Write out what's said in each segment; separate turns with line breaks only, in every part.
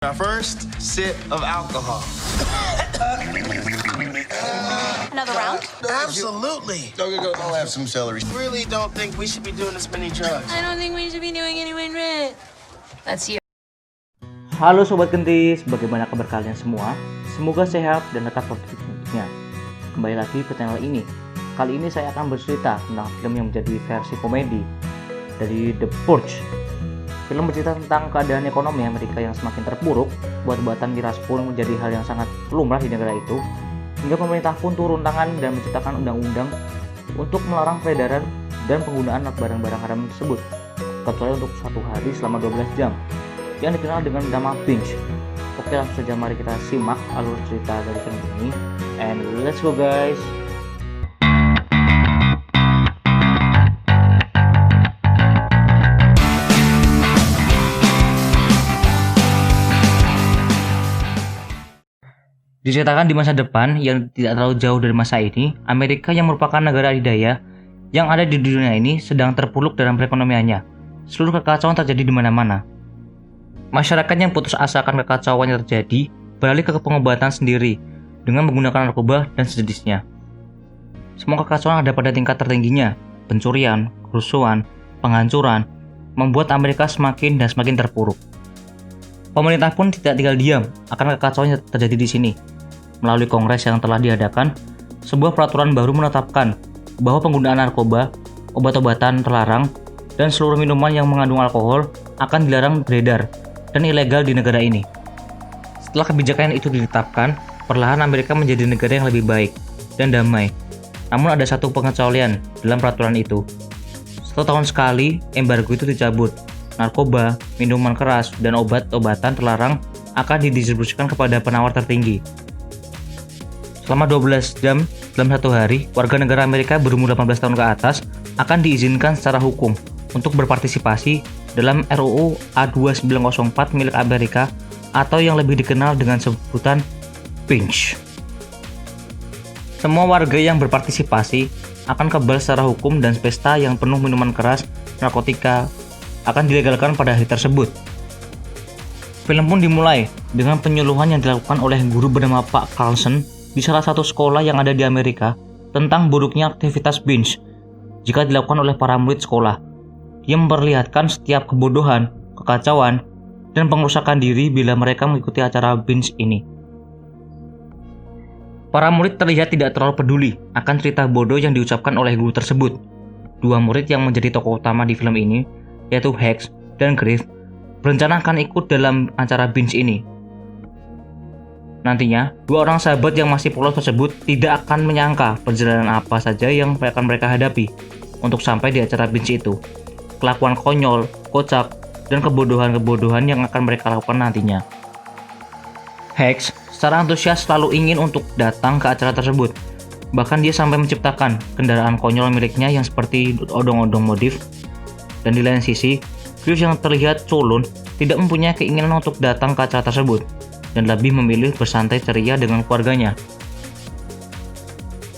Our first sip of alcohol.
Another round?
Absolutely. Go. I'll have some celery. Really don't think we should be doing this many drugs.
I don't think we should be doing anyone right. That's you.
Halo Sobat Gentis, bagaimana kabar kalian semua? Semoga sehat dan tetap produktif tentunya. Kembali lagi ke channel ini. Kali ini saya akan bercerita tentang film yang menjadi versi komedi dari The Purge. Film bercerita tentang keadaan ekonomi Amerika yang semakin terpuruk, buat-buatan miras pun menjadi hal yang sangat lumrah di negara itu, hingga pemerintah pun turun tangan dan menciptakan undang-undang untuk melarang peredaran dan penggunaan barang-barang haram tersebut, kecuali untuk satu hari selama 12 jam, yang dikenal dengan nama binge. Oke, langsung saja mari kita simak alur cerita dari film ini, and let's go guys. Diceritakan di masa depan yang tidak terlalu jauh dari masa ini, Amerika yang merupakan negara adidaya yang ada di dunia ini sedang terpuruk dalam perekonomiannya. Seluruh kekacauan terjadi di mana-mana. Masyarakat yang putus asa akan kekacauan yang terjadi beralih ke pengobatan sendiri dengan menggunakan narkoba dan sejenisnya. Semua kekacauan ada pada tingkat tertingginya, pencurian, kerusuhan, penghancuran, membuat Amerika semakin dan semakin terpuruk. Pemerintah pun tidak tinggal diam akan kekacauan yang terjadi di sini. Melalui kongres yang telah diadakan, sebuah peraturan baru menetapkan bahwa penggunaan narkoba, obat-obatan terlarang, dan seluruh minuman yang mengandung alkohol akan dilarang beredar dan ilegal di negara ini. Setelah kebijakan itu ditetapkan, perlahan Amerika menjadi negara yang lebih baik dan damai. Namun ada satu pengecualian dalam peraturan itu. 1 tahun sekali, embargo itu dicabut. Narkoba, minuman keras, dan obat-obatan terlarang akan didistribusikan kepada penawar tertinggi. Selama 12 jam dalam satu hari, warga negara Amerika berumur 18 tahun ke atas akan diizinkan secara hukum untuk berpartisipasi dalam RUU A2904 milik Amerika atau yang lebih dikenal dengan sebutan binge. Semua warga yang berpartisipasi akan kebal secara hukum dan pesta yang penuh minuman keras, narkotika, akan dilegalkan pada hari tersebut. Film pun dimulai dengan penyuluhan yang dilakukan oleh guru bernama Pak Carlson di salah satu sekolah yang ada di Amerika tentang buruknya aktivitas binge jika dilakukan oleh para murid sekolah. Dia memperlihatkan setiap kebodohan, kekacauan, dan pengrusakan diri bila mereka mengikuti acara binge ini. Para murid terlihat tidak terlalu peduli akan cerita bodoh yang diucapkan oleh guru tersebut. Dua murid yang menjadi tokoh utama di film ini, yaitu Hex dan Griff, berencana akan ikut dalam acara binge ini. Nantinya, dua orang sahabat yang masih polos tersebut tidak akan menyangka perjalanan apa saja yang akan mereka hadapi untuk sampai di acara binge itu. Kelakuan konyol, kocak, dan kebodohan-kebodohan yang akan mereka lakukan nantinya. Hex secara antusias selalu ingin untuk datang ke acara tersebut. Bahkan dia sampai menciptakan kendaraan konyol miliknya yang seperti odong-odong modif. Dan di lain sisi, Griff yang terlihat culun tidak mempunyai keinginan untuk datang ke acara tersebut dan lebih memilih bersantai ceria dengan keluarganya.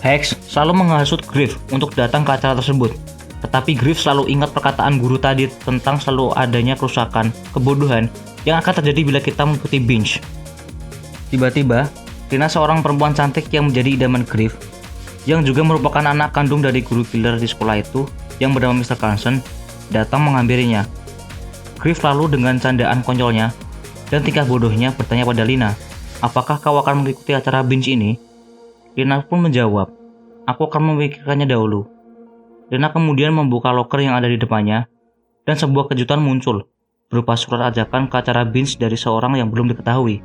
Hex selalu menghasut Griff untuk datang ke acara tersebut, tetapi Griff selalu ingat perkataan guru tadi tentang selalu adanya kerusakan, kebodohan yang akan terjadi bila kita mengikuti binge. Tiba-tiba, Tina, seorang perempuan cantik yang menjadi idaman Griff, yang juga merupakan anak kandung dari guru killer di sekolah itu yang bernama Mr. Carlson, datang menghampirinya. Griff lalu dengan candaan konyolnya dan tingkah bodohnya bertanya pada Lina, apakah kau akan mengikuti acara binge ini? Lina pun menjawab, aku akan memikirkannya dahulu. Lina kemudian membuka loker yang ada di depannya dan sebuah kejutan muncul berupa surat ajakan ke acara binge dari seorang yang belum diketahui.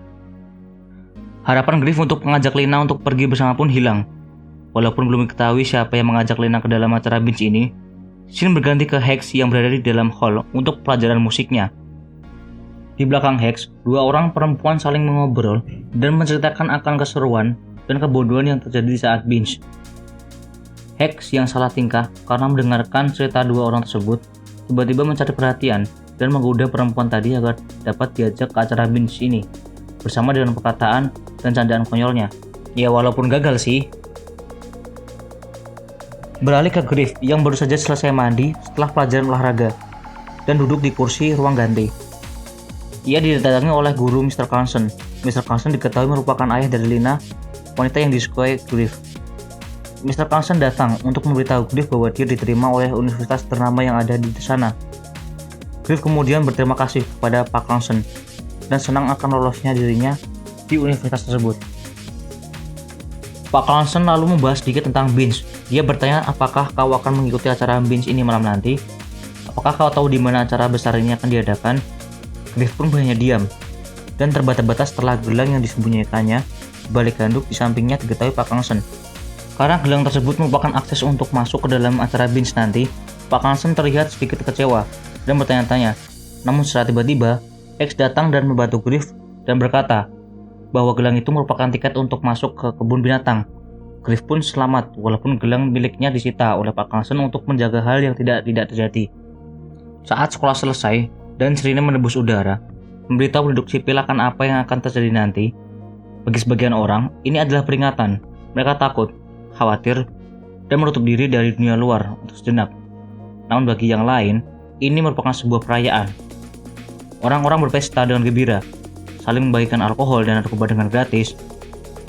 Harapan Griff untuk mengajak Lina untuk pergi bersama pun hilang. Walaupun belum diketahui siapa yang mengajak Lina ke dalam acara binge ini, scene berganti ke Hex yang berada di dalam hall untuk pelajaran musiknya. Di belakang Hex, dua orang perempuan saling mengobrol dan menceritakan akan keseruan dan kebodohan yang terjadi di saat binge. Hex yang salah tingkah karena mendengarkan cerita dua orang tersebut, tiba-tiba mencari perhatian dan menggoda perempuan tadi agar dapat diajak ke acara binge ini, bersama dengan perkataan dan candaan konyolnya. Ya walaupun gagal sih. Beralih ke Griff yang baru saja selesai mandi setelah pelajaran olahraga dan duduk di kursi ruang ganti. Ia didatangi oleh guru Mr. Carlson. Mr. Carlson diketahui merupakan ayah dari Lina, wanita yang disukai Griff. Mr. Carlson datang untuk memberitahu Griff bahwa dia diterima oleh universitas ternama yang ada di sana. Griff kemudian berterima kasih kepada Pak Carlson dan senang akan lolosnya dirinya di universitas tersebut. Pak Carlson lalu membahas sedikit tentang Binge. Dia bertanya, apakah kau akan mengikuti acara Binge ini malam nanti? Apakah kau tahu di mana acara besar ini akan diadakan? Griff pun hanya diam dan terbata-bata setelah gelang yang disembunyikannya di balik handuk di sampingnya diketahui Pak Carlson. Karena gelang tersebut merupakan akses untuk masuk ke dalam acara Binge nanti, Pak Carlson terlihat sedikit kecewa dan bertanya-tanya. Namun secara tiba-tiba, X datang dan membantu Griff dan berkata bahwa gelang itu merupakan tiket untuk masuk ke kebun binatang. Griff pun selamat walaupun gelang miliknya disita oleh Pak Carlson untuk menjaga hal yang tidak terjadi. Saat sekolah selesai dan sirine menembus udara, memberitahu penduduk sipil akan apa yang akan terjadi nanti. Bagi sebagian orang, ini adalah peringatan. Mereka takut, khawatir, dan menutup diri dari dunia luar untuk sejenak. Namun bagi yang lain, ini merupakan sebuah perayaan. Orang-orang berpesta dengan gembira, saling membagikan alkohol dan narkoba dengan gratis,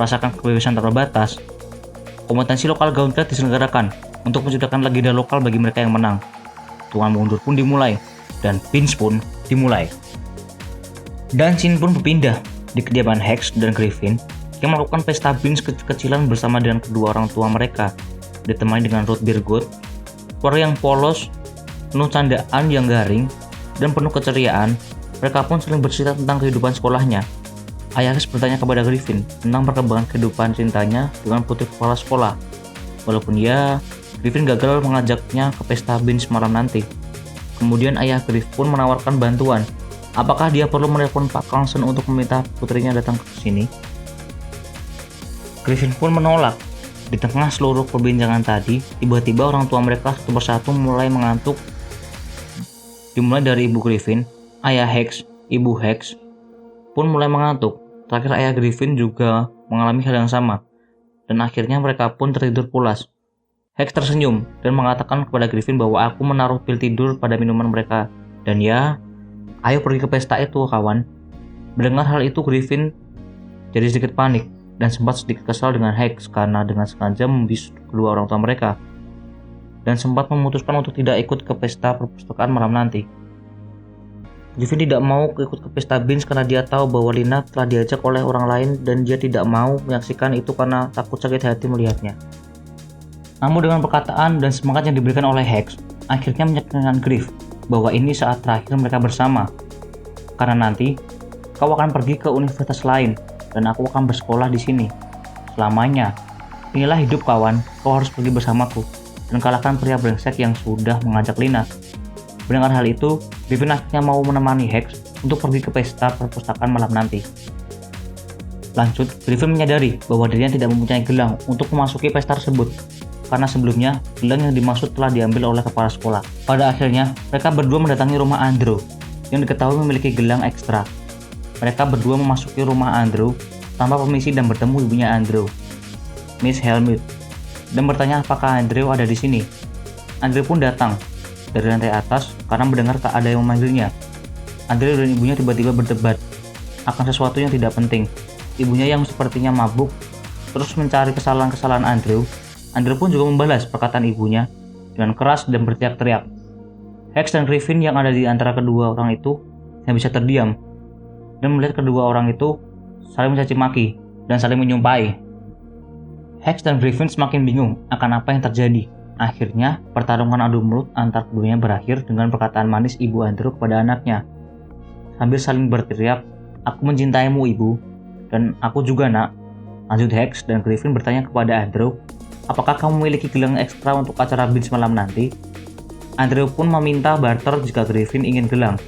merasakan kebebasan tanpa batas. Kompetisi lokal gauntlet diselenggarakan untuk menciptakan legenda lokal bagi mereka yang menang. Hitungan mundur pun dimulai, dan Binge pun dimulai. Dan scene pun berpindah di kediaman Hex dan Griffin yang melakukan pesta Binge kecil-kecilan bersama dengan kedua orang tua mereka, ditemani dengan Ruth Birgood, keluarga yang polos, penuh candaan yang garing, dan penuh keceriaan. Mereka pun saling bercerita tentang kehidupan sekolahnya. Ayah Hex bertanya kepada Griffin tentang perkembangan kehidupan cintanya dengan putri kepala sekolah. Walaupun Griffin gagal mengajaknya ke pesta Binge malam nanti. Kemudian ayah Griff pun menawarkan bantuan. Apakah dia perlu menelpon Pak Carlson untuk meminta putrinya datang ke sini? Griffin pun menolak. Di tengah seluruh perbincangan tadi, tiba-tiba orang tua mereka satu persatu mulai mengantuk. Dimulai dari ibu Griffin, ayah Hex, ibu Hex pun mulai mengantuk. Terakhir ayah Griffin juga mengalami hal yang sama. Dan akhirnya mereka pun tertidur pulas. Hex tersenyum dan mengatakan kepada Griffin bahwa aku menaruh pil tidur pada minuman mereka. Dan ayo pergi ke pesta itu kawan. Mendengar hal itu Griffin jadi sedikit panik dan sempat sedikit kesal dengan Hex karena dengan sengaja membius kedua orang tua mereka. Dan sempat memutuskan untuk tidak ikut ke pesta perpustakaan malam nanti. Griffin tidak mau ikut ke pesta Binge karena dia tahu bahwa Lina telah diajak oleh orang lain dan dia tidak mau menyaksikan itu karena takut sakit hati melihatnya. Namun dengan perkataan dan semangat yang diberikan oleh Hex, akhirnya meyakinkan Griff bahwa ini saat terakhir mereka bersama. Karena nanti, kau akan pergi ke universitas lain dan aku akan bersekolah di sini selamanya. Inilah hidup kawan, kau harus pergi bersamaku dan kalahkan pria brengsek yang sudah mengajak Lina. Mendengar hal itu, Griffin akhirnya mau menemani Hex untuk pergi ke pesta perpustakaan malam nanti. Lanjut, Griffin menyadari bahwa dirinya tidak mempunyai gelang untuk memasuki pesta tersebut, karena sebelumnya gelang yang dimaksud telah diambil oleh kepala sekolah. Pada akhirnya, mereka berdua mendatangi rumah Andrew, yang diketahui memiliki gelang ekstra. Mereka berdua memasuki rumah Andrew tanpa permisi dan bertemu ibunya Andrew, Miss Helmut, dan bertanya apakah Andrew ada di sini. Andrew pun datang dari lantai atas karena mendengar tak ada yang memanggilnya. Andrew dan ibunya tiba-tiba berdebat akan sesuatu yang tidak penting. Ibunya yang sepertinya mabuk terus mencari kesalahan-kesalahan Andrew. Andrew pun juga membalas perkataan ibunya dengan keras dan berteriak-teriak. Hex dan Griffin yang ada di antara kedua orang itu yang bisa terdiam dan melihat kedua orang itu saling mencaci maki dan saling menyumpahi. Hex dan Griffin semakin bingung akan apa yang terjadi. Akhirnya, pertarungan adu mulut antar keduanya berakhir dengan perkataan manis ibu Andrew kepada anaknya. Sambil saling berteriak, aku mencintaimu ibu, dan aku juga nak. Lanjut Hex dan Griffin bertanya kepada Andrew, apakah kamu memiliki gelang ekstra untuk acara Binge malam nanti? Andrew pun meminta barter jika Griffin ingin gelang.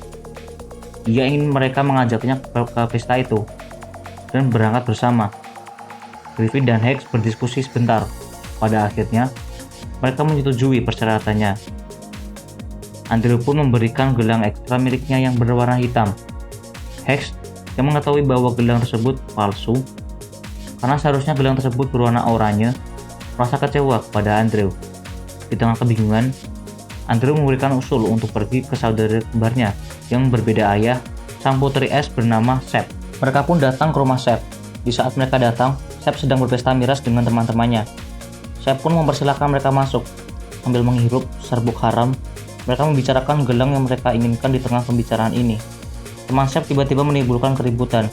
Dia ingin mereka mengajaknya ke pesta itu, dan berangkat bersama. Griffin dan Hex berdiskusi sebentar. Pada akhirnya, mereka menyetujui persyaratannya. Andrew pun memberikan gelang ekstra miliknya yang berwarna hitam. Hex yang mengetahui bahwa gelang tersebut palsu, karena seharusnya gelang tersebut berwarna oranye, merasa kecewa kepada Andrew. Di tengah kebingungan, Andrew memberikan usul untuk pergi ke saudara kembarnya yang berbeda ayah sang putri es bernama Sep. Mereka pun datang ke rumah Sep. Di saat mereka datang, Sep sedang berpesta miras dengan teman-temannya. Sep pun mempersilahkan mereka masuk. Sambil menghirup serbuk haram, mereka membicarakan gelang yang mereka inginkan di tengah pembicaraan ini. Teman Sep tiba-tiba menimbulkan keributan.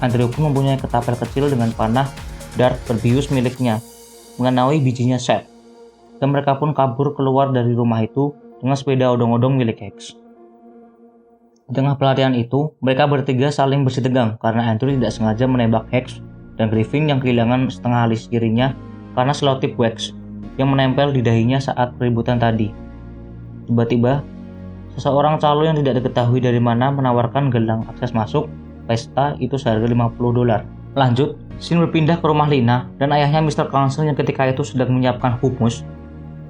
Andrew pun mempunyai ketapel kecil dengan panah dart berbius miliknya, mengenai bijinya Sep. Dan mereka pun kabur keluar dari rumah itu dengan sepeda odong-odong milik Hex. Di tengah pelarian itu, mereka bertiga saling bersih tegang karena Andrew tidak sengaja menembak Hex dan Griffin yang kehilangan setengah alis kirinya karena selotip wax yang menempel di dahinya saat keributan tadi. Tiba-tiba, seseorang calo yang tidak diketahui dari mana menawarkan gelang akses masuk pesta itu seharga $50. Lanjut, scene berpindah ke rumah Lina dan ayahnya Mr. Council yang ketika itu sedang menyiapkan hummus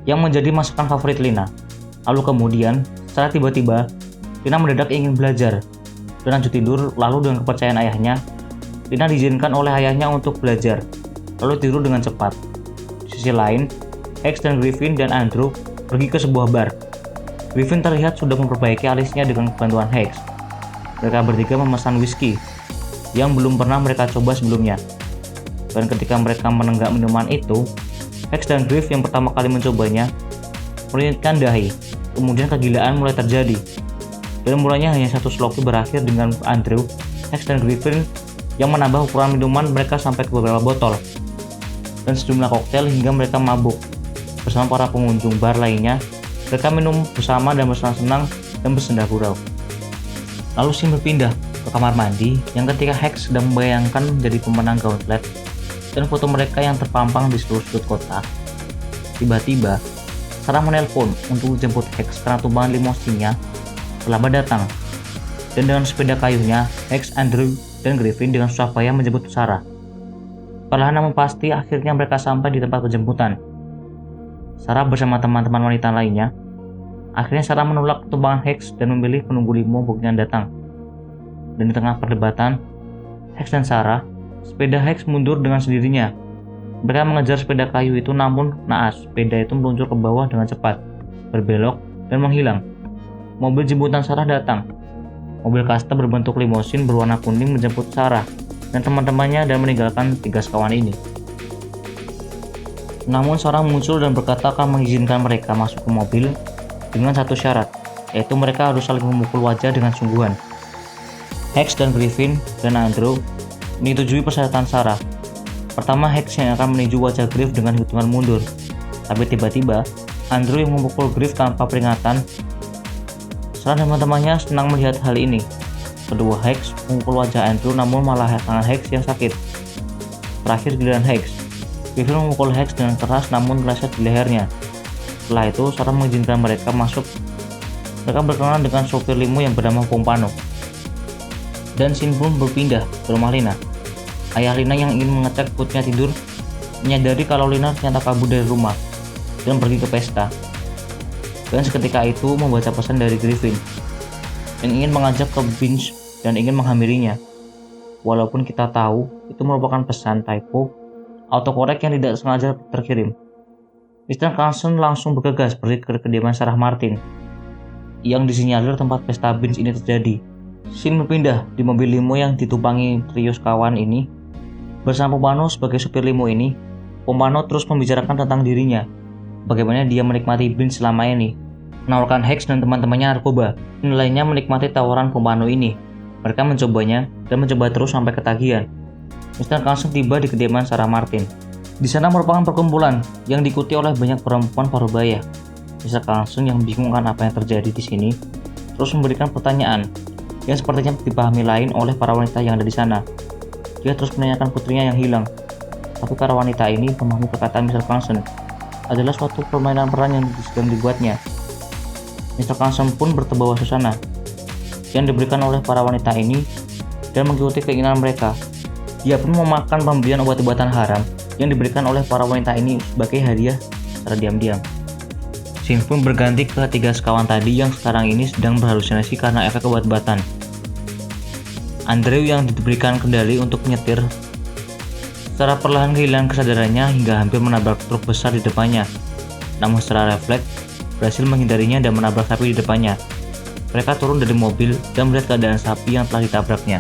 yang menjadi masakan favorit Lina. Lalu kemudian, secara tiba-tiba, Lina mendadak ingin belajar dan lanjut tidur. Lalu dengan kepercayaan ayahnya, Lina diizinkan oleh ayahnya untuk belajar, lalu tidur dengan cepat. Di sisi lain, Hex dan Griffin dan Andrew pergi ke sebuah bar. Griffin terlihat sudah memperbaiki alisnya dengan bantuan Hex. Mereka bertiga memesan whisky yang belum pernah mereka coba sebelumnya. Dan ketika mereka menenggak minuman itu, Hex dan Griff yang pertama kali mencobanya melihatkan dahi. Kemudian kegilaan mulai terjadi. Dan mulanya hanya satu sloki berakhir dengan Andrew, Hex dan Griffin yang menambah ukuran minuman mereka sampai ke beberapa botol dan sejumlah koktail hingga mereka mabuk. Bersama para pengunjung bar lainnya, mereka minum bersama dan bersenang-senang dan bersenda gurau. Lalu scene berpindah ke kamar mandi yang ketika Hex sedang membayangkan menjadi pemenang gauntlet dan foto mereka yang terpampang di seluruh sudut kota. Tiba-tiba, Sarah menelpon untuk menjemput Hex karena tumpangan limousinnya terlambat datang. Dan dengan sepeda kayunya, Hex, Andrew, dan Griffin dengan susah payah menjemput Sarah. Perlahan namun pasti akhirnya mereka sampai di tempat penjemputan. Sarah bersama teman-teman wanita lainnya. Akhirnya Sarah menolak tumpangan Hex dan memilih penunggu limo yang datang. Dan di tengah perdebatan, Hex dan Sarah, sepeda Hex mundur dengan sendirinya. Mereka mengejar sepeda kayu itu, namun naas sepeda itu meluncur ke bawah dengan cepat, berbelok dan menghilang. Mobil jemputan Sarah datang. Mobil kasta berbentuk limousin berwarna kuning menjemput Sarah dan teman-temannya dan meninggalkan tiga sekawan ini. Namun Sarah muncul dan berkata akan mengizinkan mereka masuk ke mobil dengan satu syarat, yaitu mereka harus saling memukul wajah dengan sungguhan. Hex dan Griffin dan Andrew menyetujui persyaratan Sarah. Pertama, Hex yang akan meninju wajah Griff dengan hitungan mundur. Tapi tiba-tiba, Andrew yang memukul Griff tanpa peringatan. Sarah dan teman-temannya senang melihat hal ini. Kedua Hex memukul wajah Andrew, namun malah tangan Hex yang sakit. Terakhir giliran Hex. Griffin memukul Hex dengan keras namun meleset di lehernya. Setelah itu, Sarah mengizinkan mereka masuk. Mereka berkenalan dengan sopir limo yang bernama Pompano. Dan scene pun berpindah ke rumah Lina. Ayah Lina yang ingin mengecek putnya tidur menyadari kalau Lina ternyata kabur dari rumah dan pergi ke pesta. Dan seketika itu membaca pesan dari Griffin yang ingin mengajak ke Binge dan ingin menghampirinya. Walaupun kita tahu itu merupakan pesan typo autocorrect yang tidak sengaja terkirim. Mr. Carlson langsung bergegas pergi ke kediaman Sarah Martin yang disinyalir tempat pesta Binge ini terjadi. Scene berpindah di mobil limo yang ditumpangi trio sekawan ini. Bersama Pompano sebagai supir limo ini, Pompano terus membicarakan tentang dirinya, bagaimana dia menikmati Binge selama ini, menawarkan Hex dan teman-temannya narkoba. Lainnya menikmati tawaran Pompano ini. Mereka mencobanya dan mencoba terus sampai ketagihan. Mr. Carlson tiba di kediaman Sarah Martin. Di sana merupakan perkumpulan yang diikuti oleh banyak perempuan parubaya. Mr. Carlson yang bingung kan apa yang terjadi di sini, terus memberikan pertanyaan yang sepertinya dipahami lain oleh para wanita yang ada di sana. Dia terus menanyakan putrinya yang hilang. Tapi para wanita ini memahami perkataan Mr. Carlson adalah suatu permainan peran yang sedang dibuatnya. Mr. Carlson pun berterbawa suasana yang diberikan oleh para wanita ini dan mengikuti keinginan mereka. Dia pun memakan pemberian obat-obatan haram yang diberikan oleh para wanita ini sebagai hadiah secara diam-diam. Scene pun berganti ke tiga sekawan tadi yang sekarang ini sedang berhalusinasi karena efek obat-obatan. Andrew yang diberikan kendali untuk menyetir secara perlahan kehilangan kesadarannya hingga hampir menabrak truk besar di depannya. Namun secara refleks berhasil menghindarinya dan menabrak sapi di depannya. mereka turun dari mobil dan melihat keadaan sapi yang telah ditabraknya.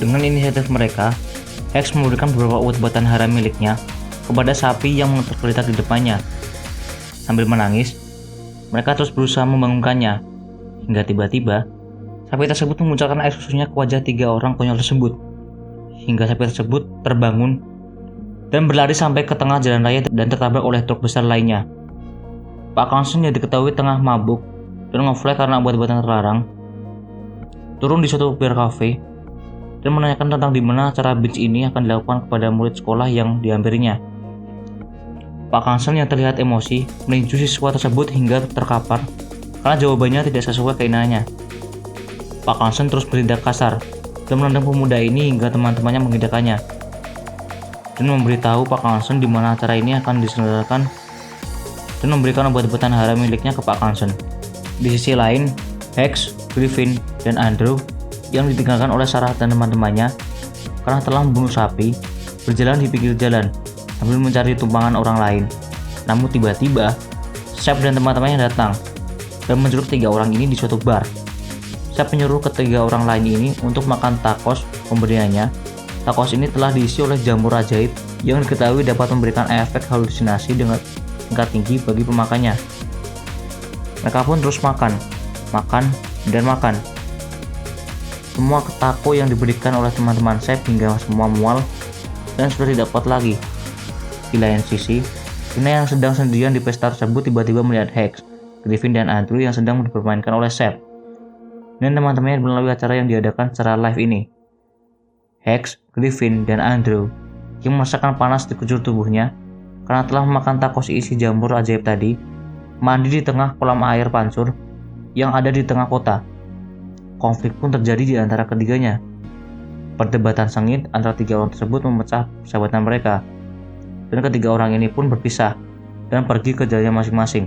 Dengan inisiatif mereka, Hex memberikan beberapa obat-obatan haram miliknya kepada sapi yang tergeletak di depannya. Sambil menangis, mereka terus berusaha membangunkannya, hingga tiba-tiba sapi tersebut memunculkan air susunya ke wajah 3 orang konyol tersebut, hingga sapi tersebut terbangun dan berlari sampai ke tengah jalan raya dan tertabrak oleh truk besar lainnya. Pak Carlson yang diketahui tengah mabuk dan ngefly karena obat-obatan terlarang, turun di suatu bar cafe dan menanyakan tentang di mana acara binge ini akan dilakukan kepada murid sekolah yang dihampirinya. Pak Carlson yang terlihat emosi meninju siswa tersebut hingga terkapar karena jawabannya tidak sesuai keinginannya. Pak Carlson terus bertindak kasar dan menendang pemuda ini hingga teman-temannya menghindarinya dan memberitahu Pak Carlson di mana acara ini akan diselenggarakan dan memberikan obat-obatan haram miliknya ke Pak Carlson. Di sisi lain, Hex, Griffin, dan Andrew yang ditinggalkan oleh Sarah dan teman-temannya karena telah membunuh sapi berjalan di pinggir jalan sambil mencari tumpangan orang lain. Namun tiba-tiba Shep dan teman-temannya datang dan menculik 3 orang ini di suatu bar. Shep menyuruh ketiga orang lain ini untuk makan tacos pemberiannya. Tacos ini telah diisi oleh jamur ajaib yang diketahui dapat memberikan efek halusinasi dengan tingkat tinggi bagi pemakannya. Mereka pun terus makan, dan makan. Semua taco yang diberikan oleh teman-teman Shep hingga semua mual dan sudah tidak kuat lagi. Di lain sisi, Lina yang sedang sendirian di pesta tersebut tiba-tiba melihat Hex, Griffin, dan Andrew yang sedang dipermainkan oleh Shep dan teman-temannya melalui acara yang diadakan secara live ini. Hex, Griffin, dan Andrew yang merasakan panas di kujur tubuhnya karena telah memakan tacos isi jamur ajaib tadi, mandi di tengah kolam air pancur yang ada di tengah kota. Konflik pun terjadi di antara ketiganya. Perdebatan sengit antara 3 orang tersebut memecah persahabatan mereka, dan ketiga orang ini pun berpisah dan pergi ke jalannya masing-masing.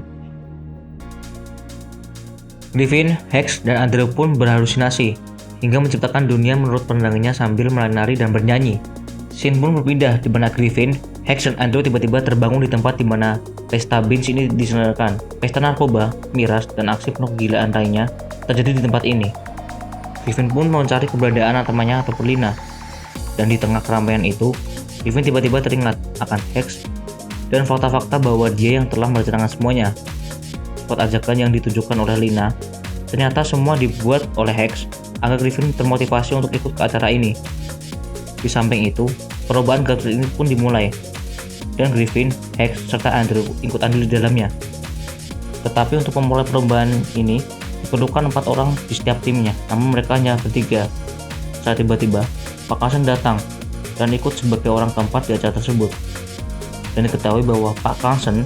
Griffin, Hex, dan Andrew pun berhalusinasi hingga menciptakan dunia menurut pandangannya sambil menari dan bernyanyi. Scene pun berpindah di mana Griffin, Hex, dan Andrew tiba-tiba terbangun di tempat di mana pesta binge ini diselenggarakan. Pesta narkoba, miras, dan aksi penuh kegilaan lainnya terjadi di tempat ini. Griffin pun mencari keberadaan temannya ataupun Lina, dan di tengah keramaian itu, Griffin tiba-tiba teringat akan Hex dan fakta-fakta bahwa dia yang telah merencanakan semuanya. Spot ajakan yang ditujukan oleh Lina ternyata semua dibuat oleh Hex agar Griffin termotivasi untuk ikut ke acara ini. Di samping itu, perlombaan gadget ini pun dimulai, dan Griffin, Hex, serta Andrew ikut andil di dalamnya. Tetapi untuk memulai perlombaan ini, diperlukan 4 orang di setiap timnya, namun mereka hanya bertiga. Saat tiba-tiba, Pak Carlson datang dan ikut sebagai orang keempat di acara tersebut. Dan diketahui bahwa Pak Carlson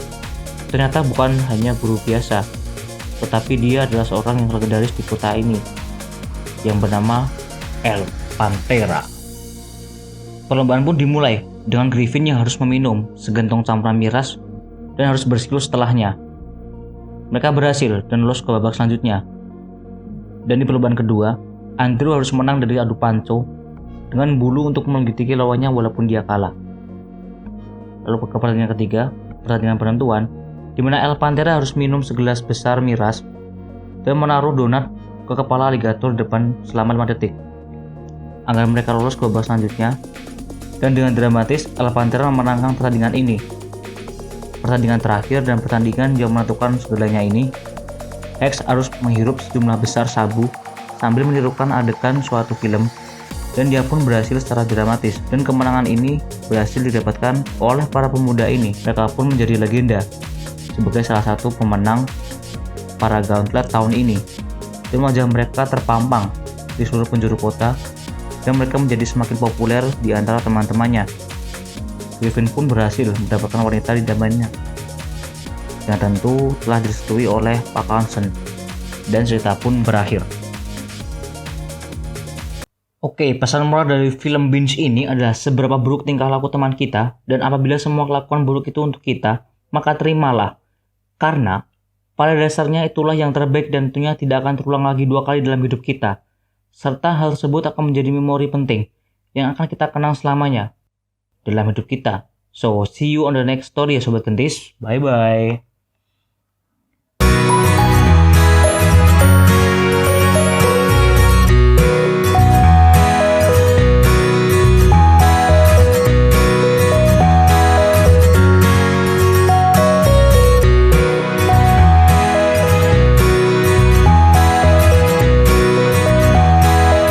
ternyata bukan hanya guru biasa, tetapi dia adalah seorang yang legendaris di kota ini, yang bernama El Pantera. Perlombaan pun dimulai dengan Griffin yang harus meminum segantong campuran miras dan harus bersiul setelahnya. Mereka berhasil dan lolos ke babak selanjutnya. Dan di perlombaan kedua, Andrew harus menang dari adu panco dengan bulu untuk menggigiti lawannya walaupun dia kalah. Lalu ke pertandingan ketiga, pertandingan penentuan, di mana El Pantera harus minum segelas besar miras dan menaruh donat ke kepala aligator depan selama 5 detik agar mereka lolos ke babak selanjutnya. Dan dengan dramatis, El Pantera memenangkan pertandingan ini. Pertandingan terakhir dan pertandingan yang menentukan segalanya ini, Hex harus menghirup sejumlah besar sabu sambil menirukan adegan suatu film, dan dia pun berhasil secara dramatis. Dan kemenangan ini berhasil didapatkan oleh para pemuda ini. Mereka pun menjadi legenda sebagai salah satu pemenang para Gauntlet tahun ini, dan wajah mereka terpampang di seluruh penjuru kota, dan mereka menjadi semakin populer di antara teman-temannya. Griffin pun berhasil mendapatkan wanita di dalamnya, yang tentu telah direstui oleh Pak Carlson, dan cerita pun berakhir. Oke, pesan moral dari film binge ini adalah seberapa buruk tingkah laku teman kita, dan apabila semua kelakuan buruk itu untuk kita, maka terimalah. Karena pada dasarnya itulah yang terbaik dan tentunya tidak akan terulang lagi 2 kali dalam hidup kita. Serta hal tersebut akan menjadi memori penting yang akan kita kenang selamanya dalam hidup kita. So, see you on the next story ya Sobat Kentis. Bye-bye.